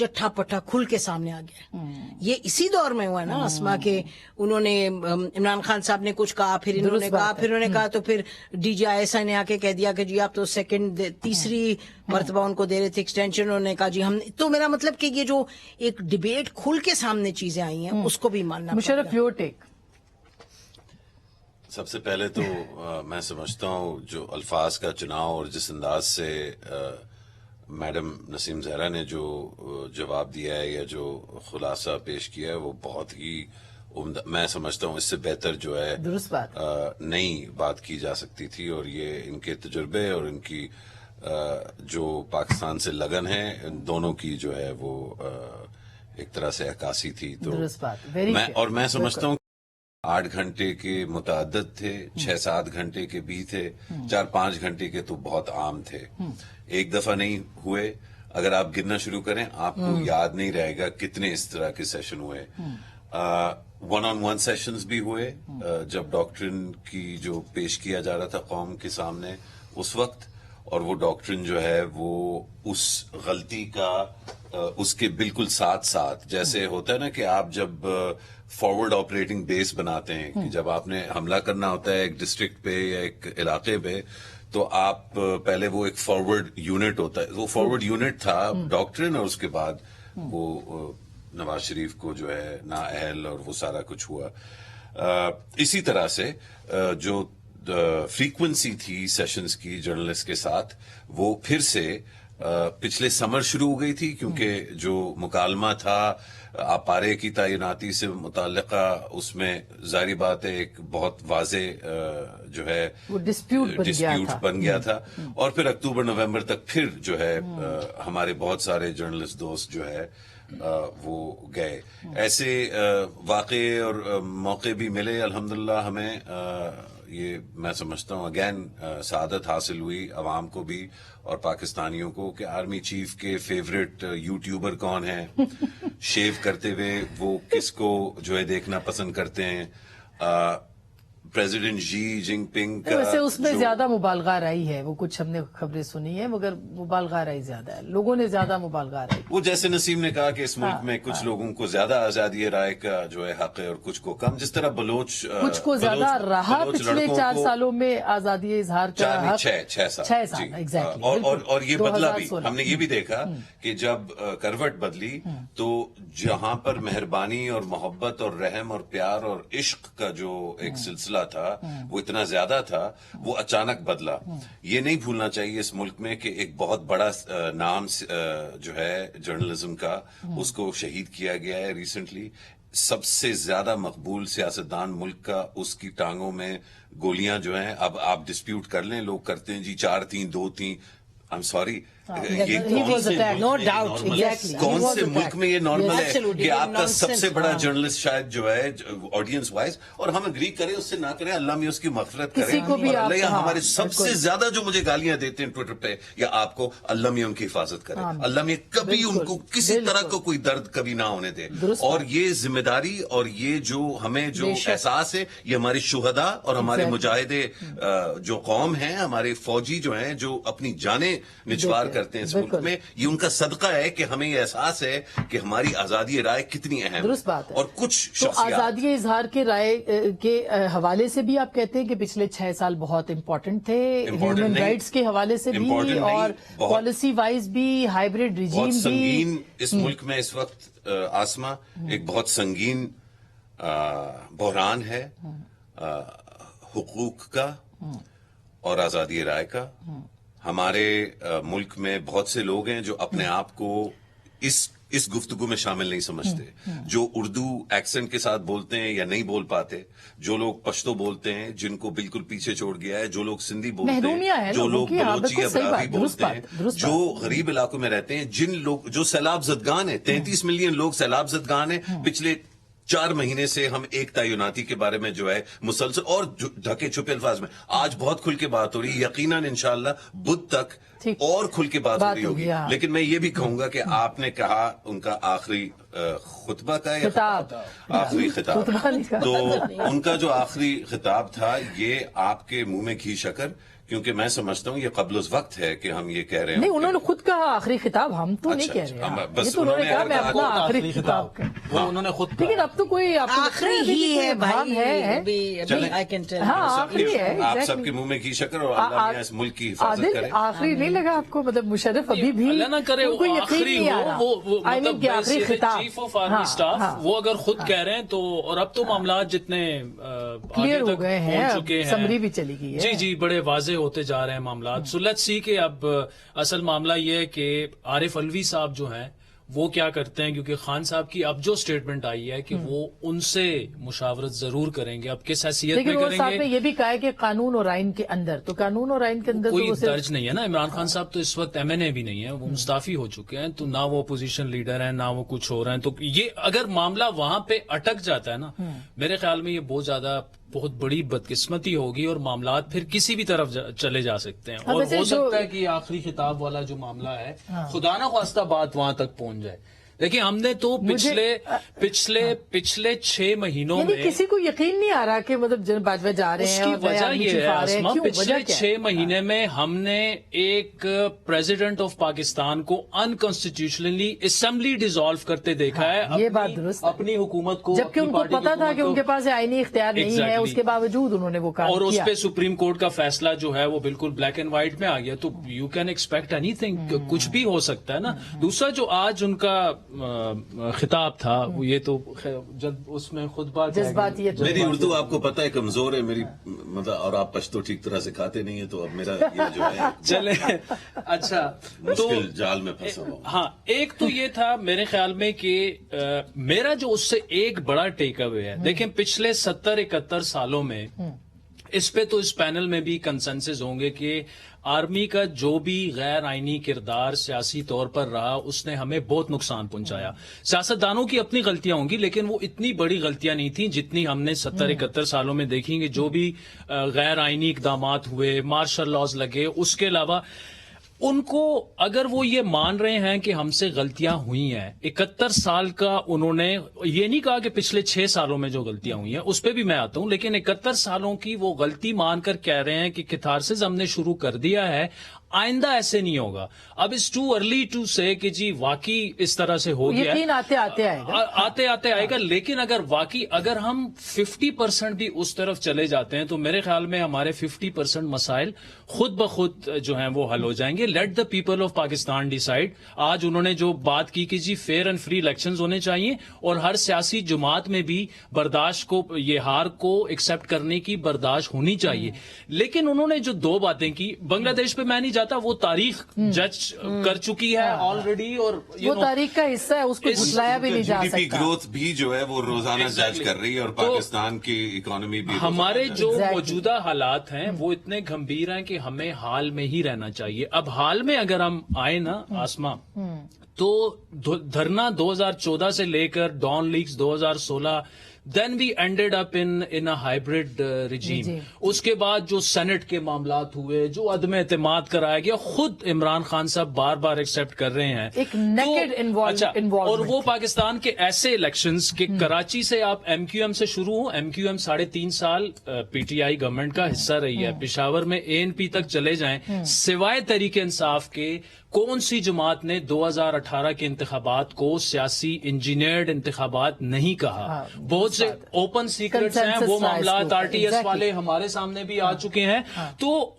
چٹھا پٹھا کھل کے سامنے آ گیا. یہ اسی دور میں ہوا نا اسما کے انہوں نے عمران خان صاحب نے کچھ کہا, پھر انہوں نے کہا, پھر انہوں نے کہا, تو پھر D G I S I نے آ کے کہہ دیا کہ جی آپ تو تیسری مرتبہ ان کو دے رہے تھے ایکسٹینشن. انہوں نے کہا جی ہم, تو میرا مطلب کہ یہ جو ایک ڈبیٹ کھل کے سامنے چیزیں آئی ہیں اس کو بھی ماننا. Musharraf your take. سب سے پہلے تو میں سمجھتا ہوں جو الفاظ کا چناؤ اور جس انداز سے میڈم نسیم زہرا نے جو جواب دیا ہے یا جو خلاصہ پیش کیا ہے وہ بہت ہی عمدہ. میں سمجھتا ہوں اس سے بہتر جو ہے درست بات نئی بات کی جا سکتی تھی, اور یہ ان کے تجربے اور ان کی جو پاکستان سے لگن ہے دونوں کی جو ہے وہ ایک طرح سے عکاسی تھی. تو میں سمجھتا ہوں 8 گھنٹے کے متعدد تھے, 6-7 گھنٹے کے بھی تھے, 4-5 گھنٹے کے تو بہت عام تھے. ایک دفعہ نہیں ہوئے, اگر آپ گننا شروع کریں آپ کو یاد نہیں رہے گا کتنے اس طرح کے سیشن ہوئے. 1-on-1 سیشنز بھی ہوئے جب ڈاکٹرن کی جو پیش کیا جا رہا تھا قوم کے سامنے اس وقت, اور وہ ڈاکٹرن جو ہے وہ اس غلطی کا اس کے بالکل ساتھ ساتھ, جیسے ہوتا ہے نا کہ آپ جب فارورڈ آپریٹنگ بیس بناتے ہیں کہ جب آپ نے حملہ کرنا ہوتا ہے ایک ڈسٹرکٹ پہ یا ایک علاقے پہ, تو آپ پہلے وہ ایک فارورڈ یونٹ ہوتا ہے, وہ فارورڈ یونٹ تھا ڈاکٹرن, اور اس کے بعد وہ نواز شریف کو جو ہے نااہل اور وہ سارا کچھ ہوا. اسی طرح سے جو فریکوینسی تھی سیشنز کی جرنلسٹ کے ساتھ وہ پھر سے پچھلے سمر شروع ہو گئی تھی, کیونکہ جو مکالمہ تھا آپارے کی تعیناتی سے متعلقہ اس میں ظاہری بات ہے ایک بہت واضح جو ہے ڈسپیوٹ بن گیا تھا, اور پھر اکتوبر نومبر تک پھر جو ہے ہمارے بہت سارے جرنلسٹ دوست جو ہے وہ گئے. ایسے واقعے اور موقع بھی ملے الحمدللہ ہمیں. یہ میں سمجھتا ہوں اگین سعادت حاصل ہوئی عوام کو بھی اور پاکستانیوں کو کہ آرمی چیف کے فیوریٹ یوٹیوبر کون ہیں, شیو کرتے ہوئے وہ کس کو جو ہے دیکھنا پسند کرتے ہیں. پریزیڈنٹ جی جن پنگ کا ویسے اس میں زیادہ مبالغہ رائی ہے, وہ کچھ ہم نے خبریں سنی ہیں مگر مبالغہ رائی زیادہ ہے, لوگوں نے زیادہ مبالغہ رائی. وہ جیسے نسیم نے کہا کہ اس ملک میں کچھ لوگوں کو زیادہ آزادی رائے کا جو ہے حق ہے اور کچھ کو کم, جس طرح بلوچ کچھ کو زیادہ رہا پچھلے 4 سالوں میں آزادی اظہار کا حق. 6 سال اور یہ بدلا بھی. ہم نے یہ بھی دیکھا کہ جب کروٹ بدلی تو جہاں پر مہربانی اور محبت اور رحم اور پیار اور عشق کا جو ایک سلسلہ تھا وہ اتنا زیادہ تھا, وہ اچانک بدلا. یہ نہیں بھولنا چاہیے اس ملک میں کہ ایک بہت بڑا نام جو ہے جرنلزم کا اس کو شہید کیا گیا ہے ریسنٹلی. سب سے زیادہ مقبول سیاستدان ملک کا, اس کی ٹانگوں میں گولیاں جو ہیں, اب آپ ڈسپیوٹ کر لیں, لوگ کرتے ہیں جی 4 تھیں 2 تھیں. I'm sorry. کون سے ملک میں یہ نارمل ہے کہ آپ کا سب سے بڑا جرنلسٹ شاید جو ہے آڈینس وائز, اور ہم اگری کریں اس سے نہ کریں, اللہ میں اس کی مغفرت کریں, اور اللہ ہمارے سب سے زیادہ جو مجھے گالیاں دیتے ہیں ٹویٹر پہ یا آپ کو, اللہ میں ان کی حفاظت کرے, اللہ میں کبھی ان کو کسی طرح کا کوئی درد کبھی نہ ہونے دے. اور یہ ذمہ داری اور یہ جو ہمیں جو احساس ہے یہ ہمارے شہداء اور ہمارے مجاہدے جو قوم ہیں, ہمارے فوجی جو ہیں جو اپنی جانیں نچھوار کرتے ہیں اس ملک میں, یہ ان کا صدقہ ہے کہ ہمیں یہ احساس ہے کہ ہماری آزادی رائے کتنی اہم. درست بات ہے. اور کچھ شخصیات آزادی اظہار کے رائے کے حوالے سے بھی آپ کہتے ہیں کہ پچھلے 6 سال بہت امپورٹنٹ تھے, ہیومن رائٹس کے حوالے سے بھی اور پالیسی وائز بھی, ہائیبریڈ ریجیم بھی. سنگین اس ملک میں اس وقت آسما ایک بہت سنگین بحران ہے حقوق کا اور آزادی رائے کا. ہمارے ملک میں بہت سے لوگ ہیں جو اپنے آپ کو اس گفتگو میں شامل نہیں سمجھتے, جو اردو ایکسنٹ کے ساتھ بولتے ہیں یا نہیں بول پاتے, جو لوگ پشتو بولتے ہیں جن کو بالکل پیچھے چھوڑ گیا ہے, جو لوگ سندھی بولتے ہیں, جو لوگ بلوچی ابراوی بولتے ہیں, جو غریب علاقوں میں رہتے ہیں, جن لوگ جو سیلاب زدگان ہیں, 33 ملین لوگ سیلاب زدگان ہیں. پچھلے 4 مہینے سے ہم ایک تعیناتی کے بارے میں جو ہے مسلسل اور ڈھکے چھپے الفاظ میں آج بہت کھل کے بات ہو رہی ہے, یقیناً انشاءاللہ بدھ تک اور کھل کے بات ہو رہی ہوگی. لیکن میں یہ بھی کہوں گا کہ آپ نے کہا ان کا آخری خطبہ کا یا آخری خطاب, تو ان کا جو آخری خطاب تھا یہ آپ کے منہ میں گھی شکر, کیونکہ میں سمجھتا ہوں یہ قبل اس وقت ہے کہ ہم یہ کہہ رہے ہیں. نہیں، انہوں نے خود کہا آخری خطاب، ہم تو نہیں کہہ رہے ہیں. بس یہ تو انہوں نے کہا میں اپنا آخری خطاب، وہ انہوں نے خود لیکن اب تو کوئی آخری ہی ہے بھائی. I can tell you. ہاں آخری ہے. آپ سب کے منہ میں کی شکر اور اللہ میاں اس ملک کی حفاظت کرے. آخری نہیں لگا آپ کو؟ مطلب مشرف ابھی بھی اللہ نہ کرے ان کو وہ یقین آخری نہیں آ رہا. ہو، وہ I mean کہ آخری خطاب چیف آف آرمی اسٹاف وہ اگر خود کہہ رہے ہیں تو، اور اب تو معاملات جتنے کلیئر ہو گئے ہیں، پہنچ چکے ہیں، سمری بھی چلی گئی ہے. جی بڑے واضح ہوتے جا رہے ہیں معاملات. سو لیٹس سی کہ اب اصل معاملہ یہ ہے کہ عارف الوی صاحب جو ہیں وہ کیا کرتے ہیں، کیونکہ خان صاحب کی اب جو سٹیٹمنٹ آئی ہے کہ وہ ان سے مشاورت ضرور کریں گے. اب کس حیثیت میں لیکن وہ کریں صاحب نے گے یہ بھی کہا ہے کہ قانون اور آئین کے اندر، تو قانون اور آئین کے اندر کوئی تو وہ صرف درج نہیں ہے نا. عمران خان صاحب تو اس وقت MNA بھی نہیں ہے، وہ مستعفی ہو چکے ہیں، تو نہ وہ اپوزیشن لیڈر ہیں نہ وہ کچھ ہو رہے ہیں. تو یہ اگر معاملہ وہاں پہ اٹک جاتا ہے نا، میرے خیال میں یہ بہت بڑی بدقسمتی ہوگی اور معاملات پھر کسی بھی طرف چلے جا سکتے ہیں. اور ہو سکتا ہے کہ یہ آخری خطاب والا جو معاملہ ہے خدا نہ خواستہ بات وہاں تک پہنچ جائے. دیکھیں ہم نے تو پچھلے 6 مہینوں یعنی میں کسی کو یقین نہیں آ رہا کہ مطلب جنرل باجوہ جا رہے اس ہیں کی اور وجہ بیان یہ ہے چھپا رہے ہیں. آسما، کیوں؟ پچھلے وجہ کیا 6 مہینے میں ہم نے ایک پریزیڈنٹ آف پاکستان کو انکانسٹیٹیوشنلی اسمبلی ڈیزالو کرتے دیکھا ہے. یہ بات درست ہے. اپنی حکومت کو، جبکہ ان کو پتا تھا کہ ان کے پاس آئینی اختیار نہیں ہے، اس کے باوجود انہوں نے وہ کام اور اس کیا. پہ سپریم کورٹ کا فیصلہ جو ہے وہ بالکل بلیک اینڈ وائٹ میں آ گیا. تو you can expect any thing, کچھ بھی ہو سکتا ہے نا. دوسرا جو آج ان کا خطاب تھا وہ یہ تو جب اس میں خطبہ جذباتیت. میری اردو آپ کو پتہ ہے کمزور ہے میری، مطلب، اور آپ پشتو ٹھیک طرح سکھاتے نہیں ہیں، تو اب میرا یہ جو ہے چلے اچھا تو مشکل جال میں پھنسا ہوں. ہاں، ایک تو یہ تھا میرے خیال میں کہ میرا جو اس سے ایک بڑا ٹیک اوے ہے، دیکھیں پچھلے 70-71 سالوں میں اس پہ تو اس پینل میں بھی کنسنسس ہوں گے کہ آرمی کا جو بھی غیر آئینی کردار سیاسی طور پر رہا اس نے ہمیں بہت نقصان پہنچایا. سیاستدانوں کی اپنی غلطیاں ہوں گی لیکن وہ اتنی بڑی غلطیاں نہیں تھیں جتنی ہم نے 70-71 سالوں میں دیکھی. کہ جو بھی غیر آئینی اقدامات ہوئے، مارشل لاز لگے، اس کے علاوہ ان کو اگر وہ یہ مان رہے ہیں کہ ہم سے غلطیاں ہوئی ہیں، 71 سال کا انہوں نے یہ نہیں کہا کہ پچھلے 6 سالوں میں جو غلطیاں ہوئی ہیں اس پہ بھی میں آتا ہوں، لیکن 71 سالوں کی وہ غلطی مان کر کہہ رہے ہیں کہ کتھارسس ہم نے شروع کر دیا ہے، آئندہ ایسے نہیں ہوگا. اب اٹس ٹو ارلی ٹو سے کہ جی واقعی اس طرح سے ہو گیا، یقین آتے آتے آئے گا. لیکن اگر ہم 50% بھی اس طرف چلے جاتے ہیں تو میرے خیال میں ہمارے 50% مسائل خود بخود جو ہیں وہ حل ہو جائیں گے. Let the people of Pakistan decide. آج انہوں نے جو بات کی کہ جی فیئر اینڈ فری الیکشنز ہونے چاہیے اور ہر سیاسی جماعت میں بھی برداشت کو، یہ ہار کو ایکسپٹ کرنے کی برداشت ہونی چاہیے. لیکن انہوں نے جو 2 باتیں کی، بنگلہ دیش پہ میں نہیں جاتا، وہ تاریخ جج کر چکی ہے آلریڈی، اور وہ تاریخ کا حصہ ہے، اس کو جھٹلایا بھی نہیں جا GDP سکتا. گروتھ بھی جو ہے وہ روزانہ جج کر رہی ہے، اور پاکستان کی اکانومی بھی ہمارے روزانہ جو Exactly. موجودہ حالات ہیں وہ اتنے گمبھیر ہیں کہ ہمیں حال میں ہی رہنا چاہیے. اب حال میں اگر ہم آئے نا آسما، تو دھرنا 2014 سے لے کر Dawn leaks 2016، then we ended up in a hybrid regime. جی. اس کے بعد جو سینٹ کے معاملات ہوئے، جو عدم اعتماد کرایا گیا، خود عمران خان صاحب بار بار ایکسپٹ کر رہے ہیں. ایک naked involvement. اور وہ پاکستان کے ایسے الیکشنز کہ کراچی سے آپ MQM سے شروع ہوں، MQM 3.5 سال PTI گورنمنٹ کا حصہ رہی ہے، پشاور میں ANP تک چلے جائیں، سوائے تحریک انصاف کے کون سی جماعت نے 2018 کے انتخابات کو سیاسی انجینئرڈ انتخابات نہیں کہا. بہت سے اوپن سیکرٹس ہیں، وہ معاملات RTS والے ہمارے سامنے بھی آ چکے ہیں. تو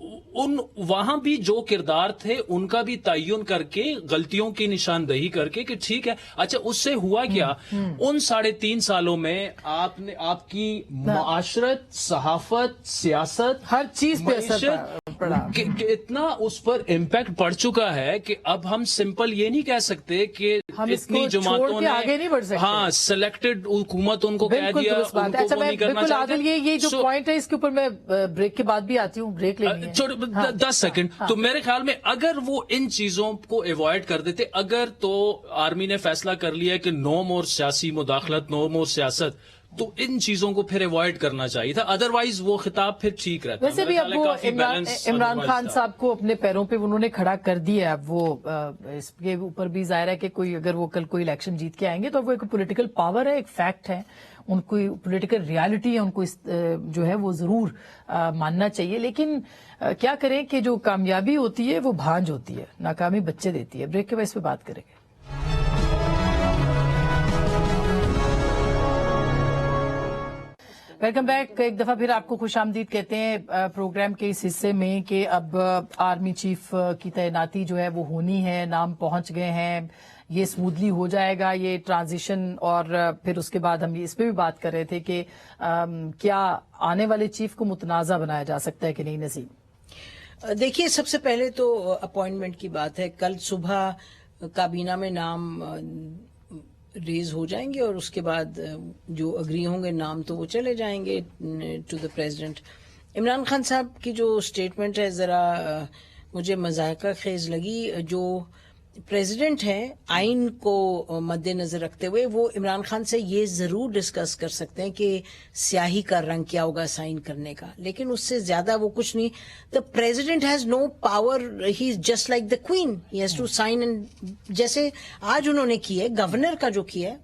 وہاں بھی جو کردار تھے ان کا بھی تعین کر کے، غلطیوں کی نشاندہی کر کے کہ ٹھیک ہے. اچھا اس سے ہوا کیا؟ ان 3.5 سالوں میں آپ کی معاشرت، صحافت، سیاست، ہر چیز پہ اثر پڑا کہ اتنا اس پر امپیکٹ پڑ چکا ہے کہ اب ہم سمپل یہ نہیں کہہ سکتے کہ اتنی جماعتوں نے آگے نہیں بڑھ سکتے. ہاں سلیکٹڈ حکومت ان کو کہہ دیا، ان کو وہ نہیں کرنا چاہتے. یہ جو پوائنٹ ہے اس کے اوپر میں بریک کے بعد بھی آتی ہوں، بریک لینی ہے 10 سیکنڈ. تو میرے خیال میں اگر وہ ان چیزوں کو ایوائڈ کر دیتے، اگر تو آرمی نے فیصلہ کر لیا کہ نو مور سیاسی مداخلت، نو مور سیاست، تو ان چیزوں کو پھر اوائڈ کرنا چاہیے تھا, ادروائز وہ خطاب پھر ٹھیک رہتا. ویسے بھی اب وہ عمران خان صاحب کو اپنے پیروں پہ انہوں نے کھڑا کر دیا. اب وہ اس کے اوپر بھی ظاہر ہے کہ کوئی اگر وہ کل کوئی الیکشن جیت کے آئیں گے تو وہ ایک پولیٹیکل پاور ہے, ایک فیکٹ ہے, ان کو پولیٹیکل ریالٹی ہے, ان کو جو ہے وہ ضرور ماننا چاہیے. لیکن کیا کریں کہ جو کامیابی ہوتی ہے وہ بھانج ہوتی ہے, ناکامی بچے دیتی ہے. بریک کے بعد اس پہ بات کریں گے. Welcome back. ایک دفعہ پھر آپ کو خوش آمدید کہتے ہیں پروگرام کے اس حصے میں کہ اب آرمی چیف کی تعیناتی جو ہے وہ ہونی ہے, نام پہنچ گئے ہیں, یہ اسموتھلی ہو جائے گا یہ ٹرانزیشن. اور پھر اس کے بعد ہم اس پہ بھی بات کر رہے تھے کہ کیا آنے والے چیف کو متنازع بنایا جا سکتا ہے کہ نہیں. نسیم, دیکھیے سب سے پہلے تو اپوائنٹمنٹ کی بات ہے. کل صبح کابینہ میں نام ریز ہو جائیں گے اور اس کے بعد جو اگری ہوں گے نام تو وہ چلے جائیں گے to the president. Imran Khan صاحب کی جو اسٹیٹمنٹ ہے ذرا مجھے مذائقہ خیز لگی. جو پریزیڈنٹ ہیں آئین کو مد نظر رکھتے ہوئے وہ عمران خان سے یہ ضرور ڈسکس کر سکتے ہیں کہ سیاہی کا رنگ کیا ہوگا سائن کرنے کا, لیکن اس سے زیادہ وہ کچھ نہیں. The president has no power, he is just like the queen, he has to sign. جیسے آج انہوں نے کی ہے گورنر کا جو کیا ہے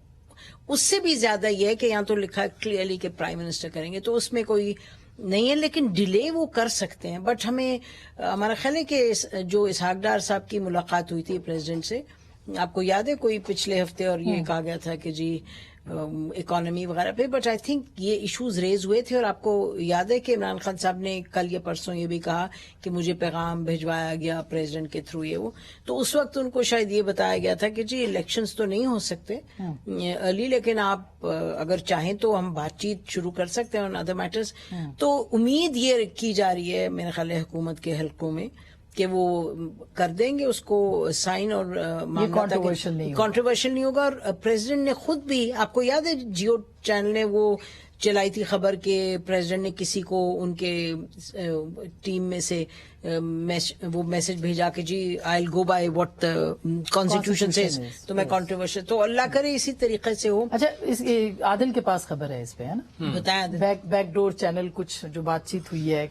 اس سے بھی زیادہ یہ ہے کہ یہاں تو لکھا ہے کلیئرلی کہ پرائم منسٹر کریں گے, تو اس میں کوئی نہیں ہے, لیکن ڈیلے وہ کر سکتے ہیں. بٹ ہمیں ہمارا خیال ہے کہ جو اسحاق ڈار صاحب کی ملاقات ہوئی تھی پریزیڈنٹ سے, آپ کو یاد ہے کوئی پچھلے ہفتے, اور یہ کہا گیا تھا کہ جی اکانومی وغیرہ پہ, بٹ آئی تھنک یہ ایشوز ریز ہوئے تھے. اور آپ کو یاد ہے کہ عمران خان صاحب نے کل یا پرسوں یہ بھی کہا کہ مجھے پیغام بھجوایا گیا پریزیڈنٹ کے تھرو یہ وہ, تو اس وقت ان کو شاید یہ بتایا گیا تھا کہ جی الیکشنز تو نہیں ہو سکتے ارلی, لیکن آپ اگر چاہیں تو ہم بات چیت شروع کر سکتے ہیں آن ادر میٹرز. تو امید یہ کی جا رہی ہے میرے خیال ہے حکومت کے حلقوں میں کہ وہ کر دیں گے اس کو سائن, اور کانٹروورشل نہیں ہوگا. اور پریزیڈنٹ نے خود بھی, آپ کو یاد ہے جیو چینل نے وہ چلائی تھی خبر کہ پریزیڈنٹ نے کسی کو ان کے ٹیم میں سے وہ میسج بھیجا کہ جی I will go by what constitution says, تو میں کانٹروورشل, تو اللہ کرے اسی طریقے سے ہو. اچھا, اس عادل کے پاس خبر ہے اس پہ, ہے نا, بتائیں بیک ڈور چینل کچھ جو بات چیت ہوئی ہے,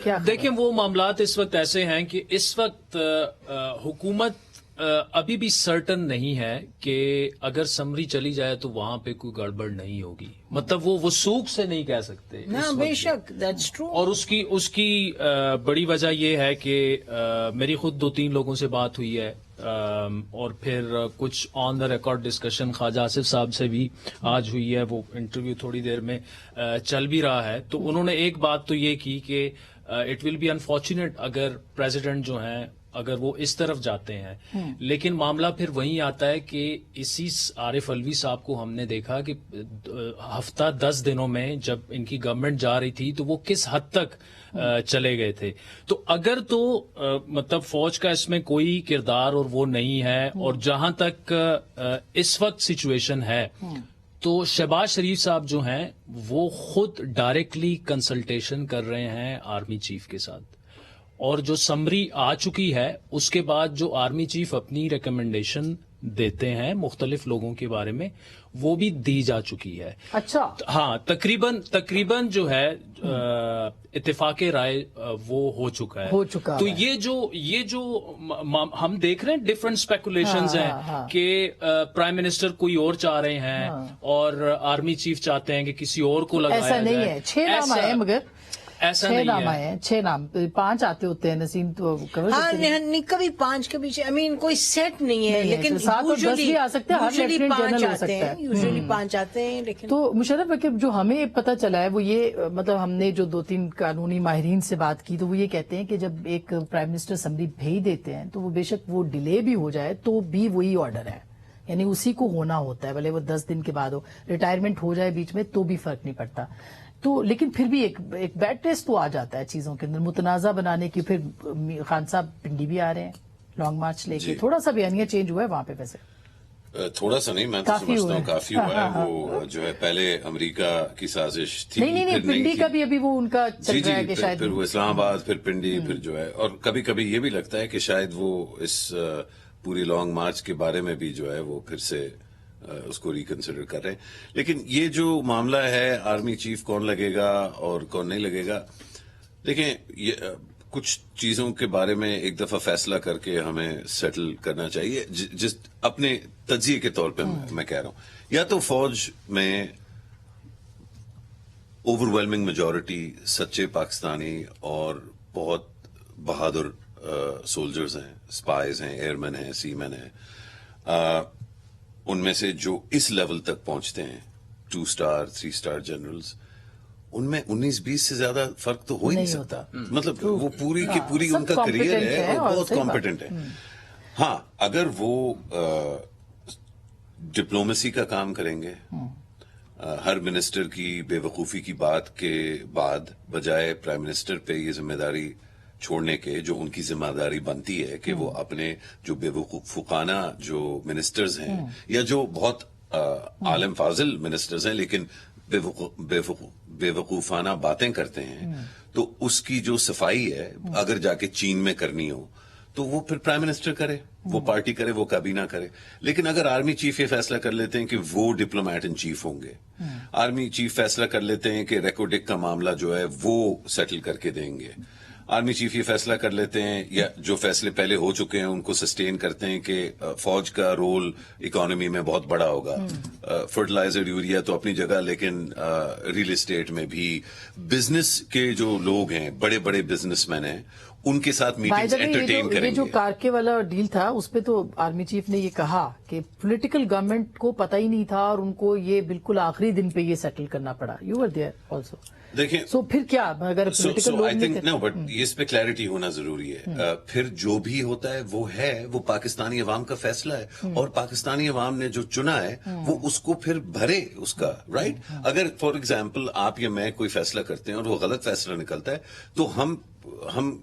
کیا دیکھیں وہ معاملات اس وقت ایسے ہیں کہ اس وقت حکومت ابھی بھی سرٹن نہیں ہے کہ اگر سمری چلی جائے تو وہاں پہ کوئی گڑبڑ نہیں ہوگی. مطلب وہ وثوق سے نہیں کہہ سکتے. بے شک, دیٹس ٹرو. اور اس کی بڑی وجہ یہ ہے کہ میری خود 2-3 لوگوں سے بات ہوئی ہے, اور پھر کچھ آن دا ریکارڈ ڈسکشن خواجہ آصف صاحب سے بھی آج ہوئی ہے, وہ انٹرویو تھوڑی دیر میں چل بھی رہا ہے. تو انہوں نے ایک بات تو یہ کی کہ اٹ ول بی انفارچونیٹ اگر پریزیڈنٹ جو ہیں اگر وہ اس طرف جاتے ہیں, لیکن معاملہ پھر وہیں آتا ہے کہ اسی عارف علوی صاحب کو ہم نے دیکھا کہ ہفتہ 10 دنوں میں جب ان کی گورنمنٹ جا رہی تھی تو وہ کس حد تک چلے گئے تھے. تو اگر تو مطلب فوج کا اس میں کوئی کردار اور وہ نہیں ہے, اور جہاں تک اس وقت سچویشن ہے تو شہباز شریف صاحب جو ہیں وہ خود ڈائریکٹلی کنسلٹیشن کر رہے ہیں آرمی چیف کے ساتھ, اور جو سمری آ چکی ہے اس کے بعد جو آرمی چیف اپنی ریکمنڈیشن دیتے ہیں مختلف لوگوں کے بارے میں وہ بھی دی جا چکی ہے. اچھا, ہاں, تقریباً جو ہے اتفاق رائے وہ ہو چکا ہے. تو یہ جو ہم دیکھ رہے ہیں ڈفرنٹ اسپیکولیشنز ہیں کہ پرائم منسٹر کوئی اور چاہ رہے ہیں اور آرمی چیف چاہتے ہیں کہ کسی اور کو لگایا جائے. ایسا نہیں ہے, 6 نام آئے مگر ایسا نہیں ہے. 6 نام 5 آتے ہوتے ہیں. نسیم تو ہاں, کبھی 5 کبھی 6, کوئی سیٹ نہیں ہے, لیکن 7 اور 10 بھی آ سکتے ہیں, ہر لیفٹیننٹ جنرل ہو سکتا ہے. یوزلی 5 آتے ہیں. لیکن تو مشرف ہے کہ جو ہمیں پتہ چلا ہے وہ یہ, مطلب ہم نے جو 2-3 قانونی ماہرین سے بات کی تو وہ یہ کہتے ہیں کہ جب ایک پرائم منسٹر سمری بھیج دیتے ہیں تو وہ بے شک وہ ڈیلے بھی ہو جائے تو بھی وہی آرڈر ہے, یعنی اسی کو ہونا ہوتا ہے, بھلے وہ 10 دن کے بعد ہو, ریٹائرمنٹ ہو جائے بیچ میں تو بھی فرق نہیں پڑتا. تو لیکن پھر بھی ایک بیڈ ٹیسٹ تو آ جاتا ہے چیزوں کے اندر, متنازع بنانے کی. پھر خان صاحب پنڈی بھی آ رہے ہیں لانگ مارچ لے کے, تھوڑا سا بیانیہ چینج ہوا ہے وہاں پہ. ویسے تھوڑا سا نہیں, میں تو سمجھتا ہوں کافی ہوا ہے. وہ جو ہے پہلے امریکہ کی سازش تھی, نہیں پنڈی کا بھی ابھی وہ ان کا چل رہا ہے کہ شاید پھر وہ اسلام آباد, پھر پنڈی, پھر جو ہے, اور کبھی کبھی یہ بھی لگتا ہے کہ شاید وہ اس پوری لانگ مارچ کے بارے میں بھی جو ہے وہ پھر سے اس کو ریکنسیڈر کر رہے ہیں. لیکن یہ جو معاملہ ہے آرمی چیف کون لگے گا اور کون نہیں لگے گا، دیکھیں کچھ چیزوں کے بارے میں ایک دفعہ فیصلہ کر کے ہمیں سیٹل کرنا چاہیے. جس اپنے تجزیے کے طور پہ میں کہہ رہا ہوں، یا تو فوج میں اوور ویلمنگ میجورٹی سچے پاکستانی اور بہت بہادر سولجرز ہیں، اسپائز ہیں، ایئر مین ہیں، سی مین ہیں، ان میں سے جو اس لیول تک پہنچتے ہیں 2 اسٹار 3 اسٹار جنرلز، ان میں 19-20 سے زیادہ فرق تو ہو ہی نہیں سکتا. مطلب وہ پوری کی پوری ان کا کریئر ہے اور بہت کمپیٹنٹ ہے. ہاں اگر وہ ڈپلومیسی کا کام کریں گے، ہر منسٹر کی بے وقوفی کی بات کے بعد بجائے پرائم منسٹر پہ یہ ذمہ داری چھوڑنے کے، جو ان کی ذمہ داری بنتی ہے کہ وہ اپنے جو بے وقوفانہ جو منسٹرز ہیں یا جو بہت عالم فاضل منسٹرز ہیں لیکن بے وقوفانہ باتیں کرتے ہیں، تو اس کی جو صفائی ہے اگر جا کے چین میں کرنی ہو تو وہ پھر پرائم منسٹر کرے، وہ پارٹی کرے، وہ کابینہ کرے. لیکن اگر آرمی چیف یہ فیصلہ کر لیتے ہیں کہ وہ ڈپلومیٹ ان چیف ہوں گے، آرمی چیف فیصلہ کر لیتے ہیں کہ ریکوڈک کا معاملہ جو ہے وہ سیٹل کر کے دیں گے، آرمی چیف یہ فیصلہ کر لیتے ہیں یا جو فیصلے پہلے ہو چکے ہیں ان کو سسٹین کرتے ہیں کہ فوج کا رول اکانومی میں بہت بڑا ہوگا. فرٹیلائزر یوریا تو اپنی جگہ، لیکن ریل اسٹیٹ میں بھی بزنس کے جو لوگ ہیں، بڑے بڑے بزنس مین ہیں، ان کے ساتھ میٹنگز انٹرٹین کریں گے. جو گے. کارکے والا ڈیل تھا اس پہ تو آرمی چیف نے یہ کہا کہ پولیٹیکل گورنمنٹ کو پتہ ہی نہیں تھا اور ان کو یہ بالکل آخری دن پہ یہ سیٹل کرنا پڑا. You were there also. دیکھیں سو پھر کیا اگر political I think no, but اس پہ کلیئرٹی ہونا ضروری ہے. پھر جو بھی ہوتا ہے وہ پاکستانی عوام کا فیصلہ ہے، اور پاکستانی عوام نے جو چنا ہے وہ اس کو پھر بھرے اس کا رائٹ. اگر فار ایگزامپل آپ یا میں کوئی فیصلہ کرتے ہیں اور وہ غلط فیصلہ نکلتا ہے تو ہم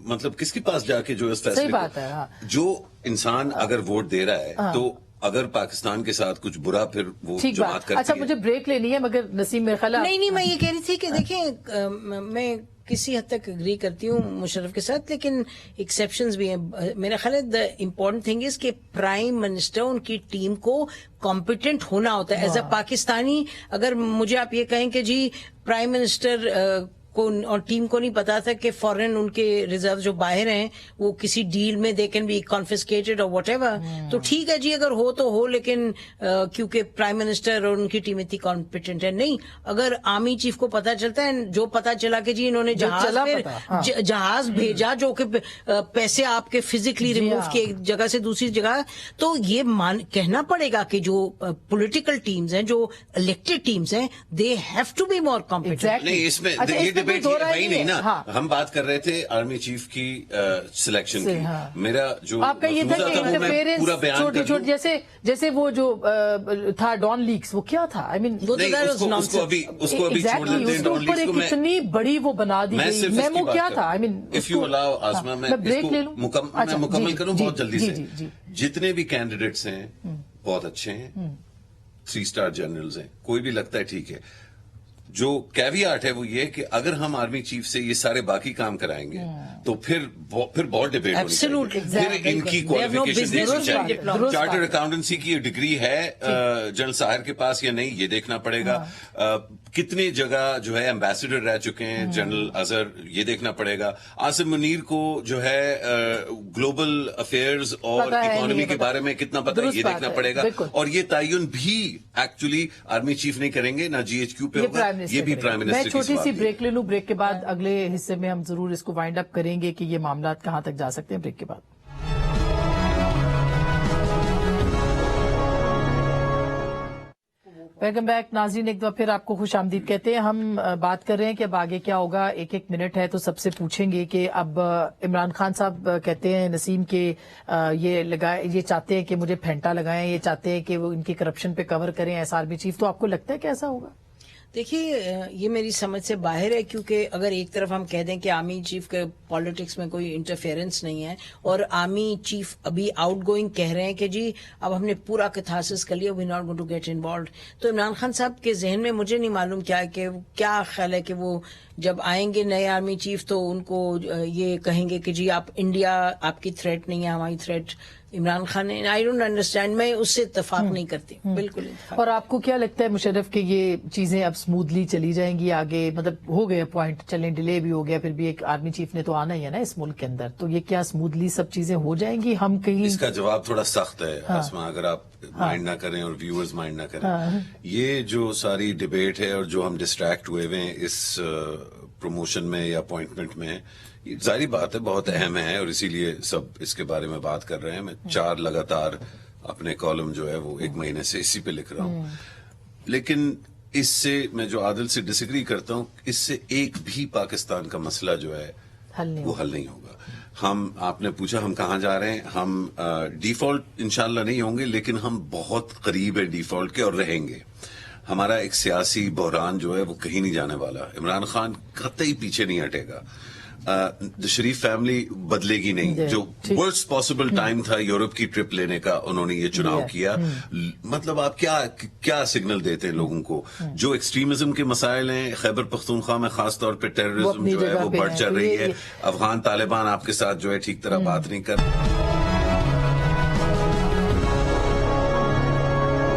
مطلب کس کے پاس جا کے جو اس فیصلے کو، جو انسان اگر ووٹ دے رہا ہے تو اگر پاکستان کے ساتھ کچھ برا پھر وہ جماعت کرتی ہے. اچھا مجھے بریک لینی ہے، مگر نسیم میرے خیال نہیں میں یہ کہہ رہی تھی کہ دیکھیں میں کسی حد تک اگری کرتی ہوں مشرف کے ساتھ، لیکن ایکسیپشنز بھی ہیں. میرا خیال ہے دا امپورٹنٹ تھنگ از کہ پرائم منسٹر ان کی ٹیم کو کمپیٹنٹ ہونا ہوتا ہے. ایز اے پاکستانی اگر مجھے آپ یہ کہیں کہ جی پرائم منسٹر کو اور ٹیم کو نہیں پتا تھا کہ فورن ان کے ریزرو جو باہر ہیں وہ کسی ڈیل میں دے کین بی کانفسکیٹڈ اور واٹ ایور، تو ٹھیک ہے جی اگر ہو تو ہو، لیکن کیونکہ پرائم منسٹر اور ان کی ٹیم اتنی کمپیٹنٹ ہے نہیں. اگر آرمی چیف کو پتا چلتا ہے، جو پتا چلا کہ جی انہوں نے جہاز بھیجا جو کہ پیسے آپ کے فزیکلی ریموو کیے ایک جگہ سے دوسری جگہ، تو یہ کہنا پڑے گا کہ جو پولیٹیکل ٹیمز ہیں، جو الیکٹڈ ٹیمز ہیں، they have to be more competent. نہیں اس میں ڈبیٹ ہے ہی نہیں نا. ہم بات کر رہے تھے آرمی چیف کی سلیکشن کی. میرا جو آپ کا یہ تھا کہ انٹرفیئرنس چھوٹی جیسے وہ جو تھا ڈان لیکس، وہ کیا تھا؟ آئی مین اس کو ابھی چھوڑ دیتے ہیں. ڈان لیکس کو کتنی بڑی وہ بنا دی گئی، میمو کیا تھا؟ آئی مین اف یو الاؤ آسما میں بریک لے لوں، مکمل کروں بہت جلدی سے. جتنے بھی کینڈیڈیٹس ہیں بہت اچھے ہیں، 3 اسٹار جنرلز ہیں، کوئی بھی لگتا ہے ٹھیک ہے. جو کیویاٹ ہے وہ یہ کہ اگر ہم آرمی چیف سے یہ سارے باقی کام کرائیں گے تو پھر بہت ڈیبیٹ ہونی چاہیے. پھر ان کی کوالیفیکیشن دیکھنی چاہیے. چارٹرڈ اکاؤنٹنسی کی ڈگری ہے جنرل ساحر کے پاس یا نہیں، یہ دیکھنا پڑے گا. کتنی جگہ جو ہے ایمبیسڈر رہ چکے ہیں جنرل اظہر، یہ دیکھنا پڑے گا. عاصم منیر کو جو ہے گلوبل افیئرز اور اکانومی کے بارے میں کتنا پتہ ہے، یہ دیکھنا پڑے گا. اور یہ تعین بھی ایکچولی آرمی چیف نہیں کریں گے، نہ جی ایچ کیو پہ ہوگا، یہ بھی پرائم منسٹر. میں چھوٹی سی بریک لے لوں، بریک کے بعد اگلے حصے میں ہم ضرور اس کو وائنڈ اپ کریں گے کہ یہ معاملات کہاں تک جا سکتے ہیں. بریک کے بعد ویلکم بیک ناظرین، ایک دفعہ پھر آپ کو خوش آمدید کہتے ہیں. ہم بات کر رہے ہیں کہ اب آگے کیا ہوگا. ایک منٹ ہے تو سب سے پوچھیں گے کہ اب عمران خان صاحب کہتے ہیں نسیم کے یہ چاہتے ہیں کہ مجھے پھینٹا لگائیں، یہ چاہتے ہیں کہ وہ ان کی کرپشن پہ کور کریں ایس آرمی چیف. تو آپ کو لگتا ہے کہ ایسا ہوگا؟ دیکھیے یہ میری سمجھ سے باہر ہے، کیونکہ اگر ایک طرف ہم کہہ دیں کہ آرمی چیف کے پالیٹکس میں کوئی انٹرفیئرنس نہیں ہے، اور آرمی چیف ابھی آؤٹ گوئنگ کہہ رہے ہیں کہ جی اب ہم نے پورا کیتھارسس کر لیا، we not going to get involved, تو عمران خان صاحب کے ذہن میں مجھے نہیں معلوم کیا خیال ہے کہ وہ جب آئیں گے نئے آرمی چیف تو ان کو یہ کہیں گے کہ جی آپ انڈیا آپ کی تھریٹ نہیں ہے، ہماری تھریٹ عمران خان نے آئی ڈونٹ انڈرسٹینڈ، میں اس سے اتفاق نہیں کرتی، بالکل اتفاق۔ اور آپ کو کیا لگتا ہے مشرف کہ یہ چیزیں اب سموتھلی چلی جائیں گی آگے؟ مطلب ہو گیا پوائنٹ، چلیں ڈیلے بھی ہو گیا، پھر بھی ایک آرمی چیف نے تو آنا ہی ہے نا اس ملک کے اندر، تو یہ کیا سموتھلی سب چیزیں ہو جائیں گی؟ ہم کہیں اس کا جواب تھوڑا سخت ہے آسما، اگر آپ مائنڈ نہ کریں اور ویورز مائنڈ نہ کریں، یہ جو ساری ڈبیٹ ہے اور جو ہم ڈسٹریکٹ ہوئے ہوئے ہیں اس پروموشن میں یا اپوائنٹمنٹ میں، یہ ظاہری بات ہے بہت اہم ہے اور اسی لیے سب اس کے بارے میں بات کر رہے ہیں۔ میں 4 لگاتار اپنے کالم جو ہے وہ 1 مہینے سے اسی پہ لکھ رہا ہوں، لیکن اس سے میں جو عادل سے ڈس ایگری کرتا ہوں، اس سے ایک بھی پاکستان کا مسئلہ جو ہے وہ حل نہیں ہوگا۔ آپ نے پوچھا ہم کہاں جا رہے ہیں، ہم ڈیفالٹ انشاءاللہ نہیں ہوں گے، لیکن ہم بہت قریب ہیں ڈیفالٹ کے اور رہیں گے۔ ہمارا ایک سیاسی بحران جو ہے وہ کہیں نہیں جانے والا، عمران خان قطعی پیچھے نہیں ہٹے گا، شریف فیملی بدلے گی نہیں۔ جو ورسٹ پاسبل ٹائم تھا یورپ کی ٹرپ لینے کا، انہوں نے یہ چناؤ کیا۔ مطلب آپ کیا سگنل دیتے ہیں لوگوں کو؟ جو ایکسٹریمزم کے مسائل ہیں خیبر پختونخوا میں خاص طور پہ ٹیررزم جو ہے وہ بڑھ چل رہی ہے، افغان طالبان آپ کے ساتھ جو ہے ٹھیک طرح بات نہیں کر